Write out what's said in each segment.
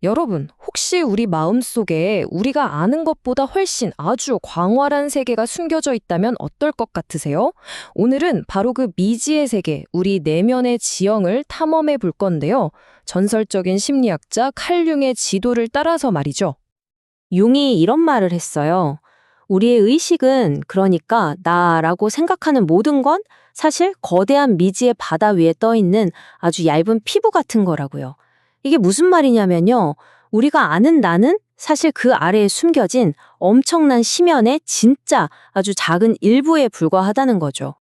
여러분, 혹시 우리 마음속에 우리가 아는 것보다 훨씬 아주 광활한 세계가 숨겨져 있다면 어떨 것 같으세요? 오늘은 바로 그 미지의 세계, 우리 내면의 지형을 탐험해 볼 건데요. 전설적인 심리학자 칼 융의 지도를 따라서 말이죠. 융이 이런 말을 했어요. 우리의 의식은 그러니까 나라고 생각하는 모든 건 사실 거대한 미지의 바다 위에 떠 있는 아주 얇은 피부 같은 거라고요. 이게 무슨 말이냐면요. 우리가 아는 나는 사실 그 아래에 숨겨진 엄청난 심연의 진짜 아주 작은 일부에 불과하다는 거죠.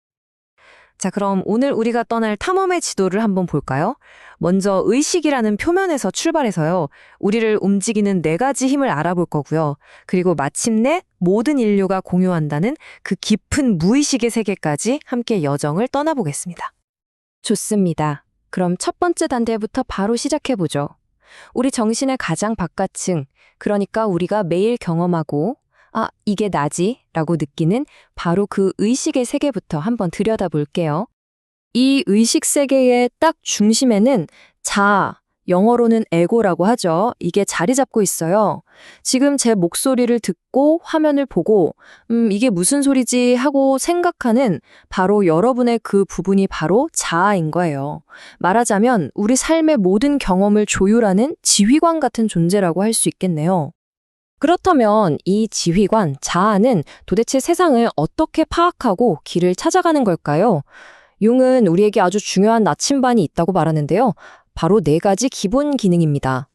자, 그럼 오늘 우리가 떠날 탐험의 지도를 한번 볼까요? 먼저 의식이라는 표면에서 출발해서요. 우리를 움직이는 네 가지 힘을 알아볼 거고요. 그리고 마침내 모든 인류가 공유한다는 그 깊은 무의식의 세계까지 함께 여정을 떠나보겠습니다. 좋습니다. 그럼 첫 번째 단계부터 바로 시작해보죠. 우리 정신의 가장 바깥층, 그러니까 우리가 매일 경험하고 이게 나지 라고 느끼는 바로 그 의식의 세계부터 한번 들여다볼게요. 이 의식 세계의 딱 중심에는 자아, 영어로는 에고라고 하죠. 이게 자리 잡고 있어요. 지금 제 목소리를 듣고 화면을 보고 이게 무슨 소리지 하고 생각하는 바로 여러분의 그 부분이 바로 자아인 거예요. 말하자면 우리 삶의 모든 경험을 조율하는 지휘관 같은 존재라고 할 수 있겠네요. 그렇다면 이 지휘관, 자아는 도대체 세상을 어떻게 파악하고 길을 찾아가는 걸까요? 융은 우리에게 아주 중요한 나침반이 있다고 말하는데요. 바로 네 가지 기본 기능입니다.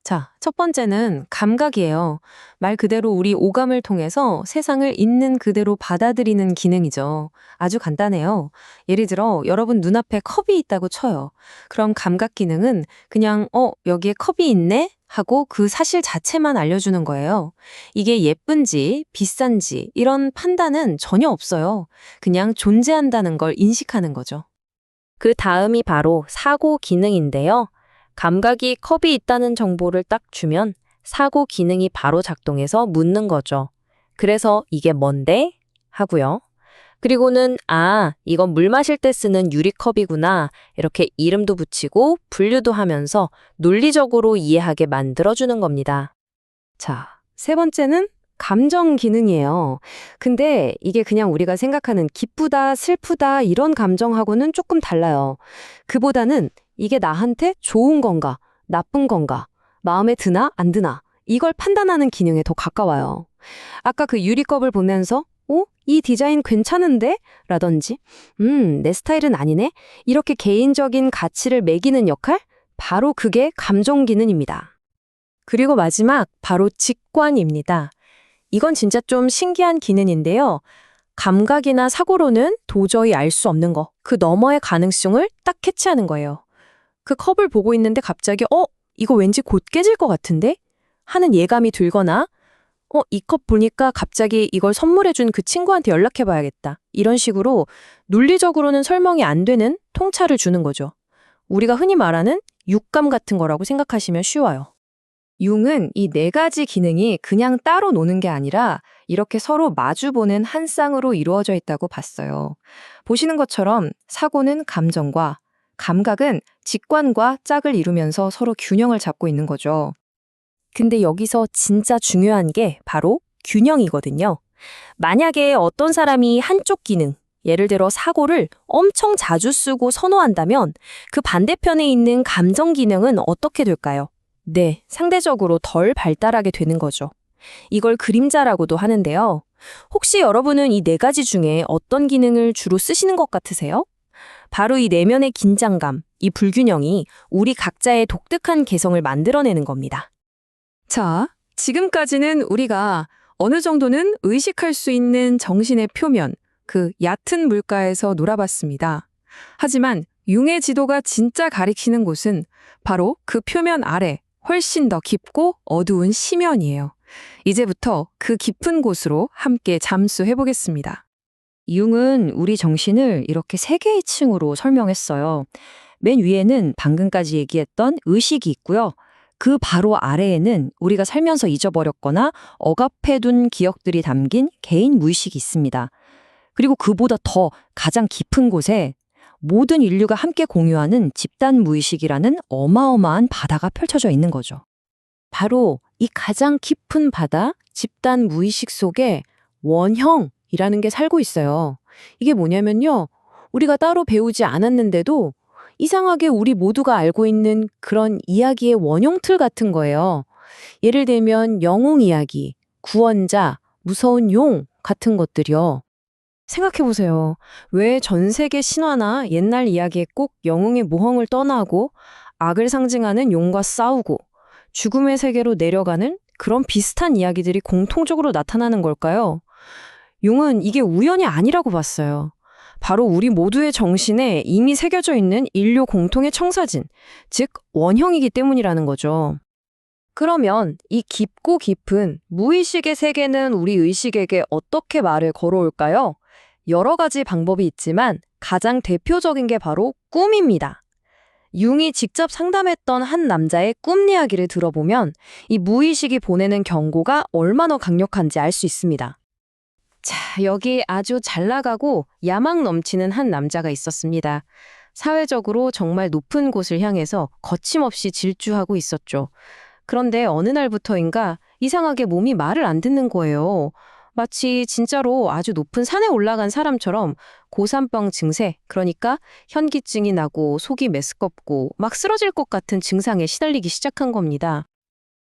자, 첫 번째는 감각이에요. 말 그대로 우리 오감을 통해서 세상을 있는 그대로 받아들이는 기능이죠. 아주 간단해요. 예를 들어 여러분 눈앞에 컵이 있다고 쳐요. 그럼 감각 기능은 그냥 여기에 컵이 있네? 하고 그 사실 자체만 알려주는 거예요. 이게 예쁜지 비싼지 이런 판단은 전혀 없어요. 그냥 존재한다는 걸 인식하는 거죠. 그 다음이 바로 사고 기능인데요. 감각이 컵이 있다는 정보를 딱 주면 사고 기능이 바로 작동해서 묻는 거죠. 그래서 이게 뭔데? 하고요. 그리고는 이건 물 마실 때 쓰는 유리컵이구나. 이렇게 이름도 붙이고 분류도 하면서 논리적으로 이해하게 만들어주는 겁니다. 자, 세 번째는 감정 기능이에요. 근데 이게 그냥 우리가 생각하는 기쁘다, 슬프다 이런 감정하고는 조금 달라요. 그보다는 이게 나한테 좋은 건가, 나쁜 건가, 마음에 드나, 안 드나 이걸 판단하는 기능에 더 가까워요. 아까 그 유리컵을 보면서 이 디자인 괜찮은데? 라든지 내 스타일은 아니네? 이렇게 개인적인 가치를 매기는 역할? 바로 그게 감정 기능입니다. 그리고 마지막 바로 직관입니다. 이건 진짜 좀 신기한 기능인데요. 감각이나 사고로는 도저히 알 수 없는 거, 그 너머의 가능성을 딱 캐치하는 거예요. 그 컵을 보고 있는데 갑자기 이거 왠지 곧 깨질 것 같은데? 하는 예감이 들거나 이 컵 보니까 갑자기 이걸 선물해준 그 친구한테 연락해봐야겠다. 이런 식으로 논리적으로는 설명이 안 되는 통찰을 주는 거죠. 우리가 흔히 말하는 육감 같은 거라고 생각하시면 쉬워요. 융은 이 네 가지 기능이 그냥 따로 노는 게 아니라 이렇게 서로 마주보는 한 쌍으로 이루어져 있다고 봤어요. 보시는 것처럼 사고는 감정과 감각은 직관과 짝을 이루면서 서로 균형을 잡고 있는 거죠. 근데 여기서 진짜 중요한 게 바로 균형이거든요. 만약에 어떤 사람이 한쪽 기능, 예를 들어 사고를 엄청 자주 쓰고 선호한다면 그 반대편에 있는 감정 기능은 어떻게 될까요? 네, 상대적으로 덜 발달하게 되는 거죠. 이걸 그림자라고도 하는데요. 혹시 여러분은 이 네 가지 중에 어떤 기능을 주로 쓰시는 것 같으세요? 바로 이 내면의 긴장감, 이 불균형이 우리 각자의 독특한 개성을 만들어내는 겁니다. 자, 지금까지는 우리가 어느 정도는 의식할 수 있는 정신의 표면, 그 얕은 물가에서 놀아봤습니다. 하지만 융의 지도가 진짜 가리키는 곳은 바로 그 표면 아래 훨씬 더 깊고 어두운 심연이에요. 이제부터 그 깊은 곳으로 함께 잠수해 보겠습니다. 융은 우리 정신을 이렇게 세 개의 층으로 설명했어요. 맨 위에는 방금까지 얘기했던 의식이 있고요. 그 바로 아래에는 우리가 살면서 잊어버렸거나 억압해둔 기억들이 담긴 개인 무의식이 있습니다. 그리고 그보다 더 가장 깊은 곳에 모든 인류가 함께 공유하는 집단 무의식이라는 어마어마한 바다가 펼쳐져 있는 거죠. 바로 이 가장 깊은 바다, 집단 무의식 속에 원형이라는 게 살고 있어요. 이게 뭐냐면요. 우리가 따로 배우지 않았는데도 이상하게 우리 모두가 알고 있는 그런 이야기의 원형틀 같은 거예요. 예를 들면 영웅 이야기, 구원자, 무서운 용 같은 것들이요. 생각해보세요. 왜 전 세계 신화나 옛날 이야기에 꼭 영웅의 모험을 떠나고 악을 상징하는 용과 싸우고 죽음의 세계로 내려가는 그런 비슷한 이야기들이 공통적으로 나타나는 걸까요? 용은 이게 우연이 아니라고 봤어요. 바로 우리 모두의 정신에 이미 새겨져 있는 인류 공통의 청사진, 즉 원형이기 때문이라는 거죠. 그러면 이 깊고 깊은 무의식의 세계는 우리 의식에게 어떻게 말을 걸어올까요? 여러 가지 방법이 있지만 가장 대표적인 게 바로 꿈입니다. 융이 직접 상담했던 한 남자의 꿈 이야기를 들어보면 이 무의식이 보내는 경고가 얼마나 강력한지 알 수 있습니다. 자, 여기 아주 잘 나가고 야망 넘치는 한 남자가 있었습니다. 사회적으로 정말 높은 곳을 향해서 거침없이 질주하고 있었죠. 그런데 어느 날부터인가 이상하게 몸이 말을 안 듣는 거예요. 마치 진짜로 아주 높은 산에 올라간 사람처럼 고산병 증세, 그러니까 현기증이 나고 속이 메스껍고 막 쓰러질 것 같은 증상에 시달리기 시작한 겁니다.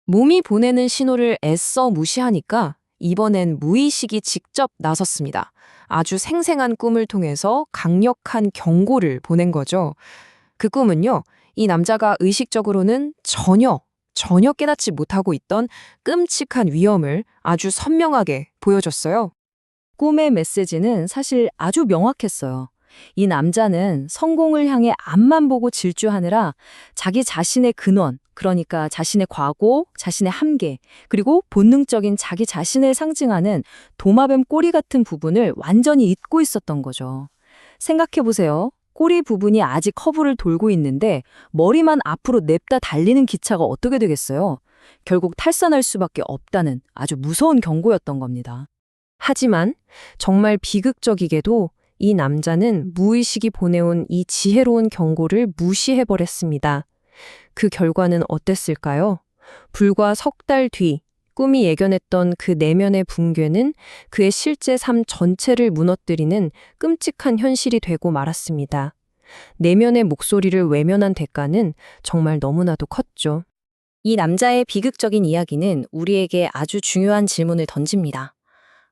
몸이 보내는 신호를 애써 무시하니까 이번엔 무의식이 직접 나섰습니다. 아주 생생한 꿈을 통해서 강력한 경고를 보낸 거죠. 그 꿈은요, 이 남자가 의식적으로는 전혀 깨닫지 못하고 있던 끔찍한 위험을 아주 선명하게 보여줬어요. 꿈의 메시지는 사실 아주 명확했어요. 이 남자는 성공을 향해 앞만 보고 질주하느라 자기 자신의 근원, 그러니까 자신의 과거, 자신의 한계, 그리고 본능적인 자기 자신을 상징하는 도마뱀 꼬리 같은 부분을 완전히 잊고 있었던 거죠. 생각해보세요. 꼬리 부분이 아직 커브를 돌고 있는데 머리만 앞으로 냅다 달리는 기차가 어떻게 되겠어요? 결국 탈선할 수밖에 없다는 아주 무서운 경고였던 겁니다. 하지만 정말 비극적이게도 이 남자는 무의식이 보내온 이 지혜로운 경고를 무시해버렸습니다. 그 결과는 어땠을까요? 불과 석 달 뒤 꿈이 예견했던 그 내면의 붕괴는 그의 실제 삶 전체를 무너뜨리는 끔찍한 현실이 되고 말았습니다. 내면의 목소리를 외면한 대가는 정말 너무나도 컸죠. 이 남자의 비극적인 이야기는 우리에게 아주 중요한 질문을 던집니다.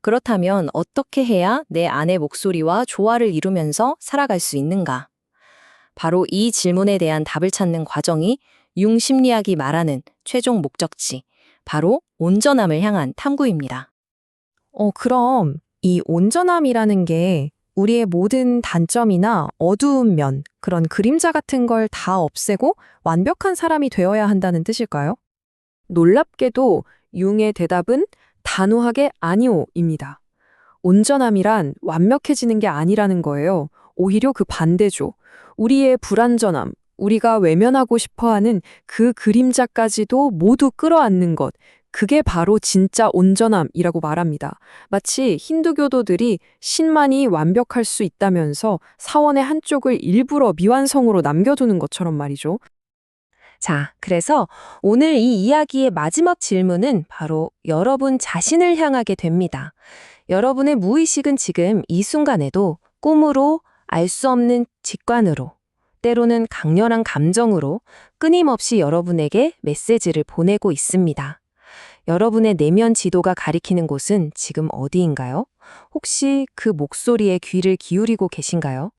그렇다면 어떻게 해야 내 안의 목소리와 조화를 이루면서 살아갈 수 있는가? 바로 이 질문에 대한 답을 찾는 과정이 융 심리학이 말하는 최종 목적지, 바로 온전함을 향한 탐구입니다. 그럼 이 온전함이라는 게 우리의 모든 단점이나 어두운 면, 그런 그림자 같은 걸 다 없애고 완벽한 사람이 되어야 한다는 뜻일까요? 놀랍게도 융의 대답은 단호하게 아니오입니다. 온전함이란 완벽해지는 게 아니라는 거예요. 오히려 그 반대죠. 우리의 불완전함, 우리가 외면하고 싶어하는 그 그림자까지도 모두 끌어안는 것, 그게 바로 진짜 온전함이라고 말합니다. 마치 힌두교도들이 신만이 완벽할 수 있다면서 사원의 한쪽을 일부러 미완성으로 남겨두는 것처럼 말이죠. 자, 그래서 오늘 이 이야기의 마지막 질문은 바로 여러분 자신을 향하게 됩니다. 여러분의 무의식은 지금 이 순간에도 꿈으로, 알 수 없는 직관으로, 때로는 강렬한 감정으로 끊임없이 여러분에게 메시지를 보내고 있습니다. 여러분의 내면 지도가 가리키는 곳은 지금 어디인가요? 혹시 그 목소리에 귀를 기울이고 계신가요?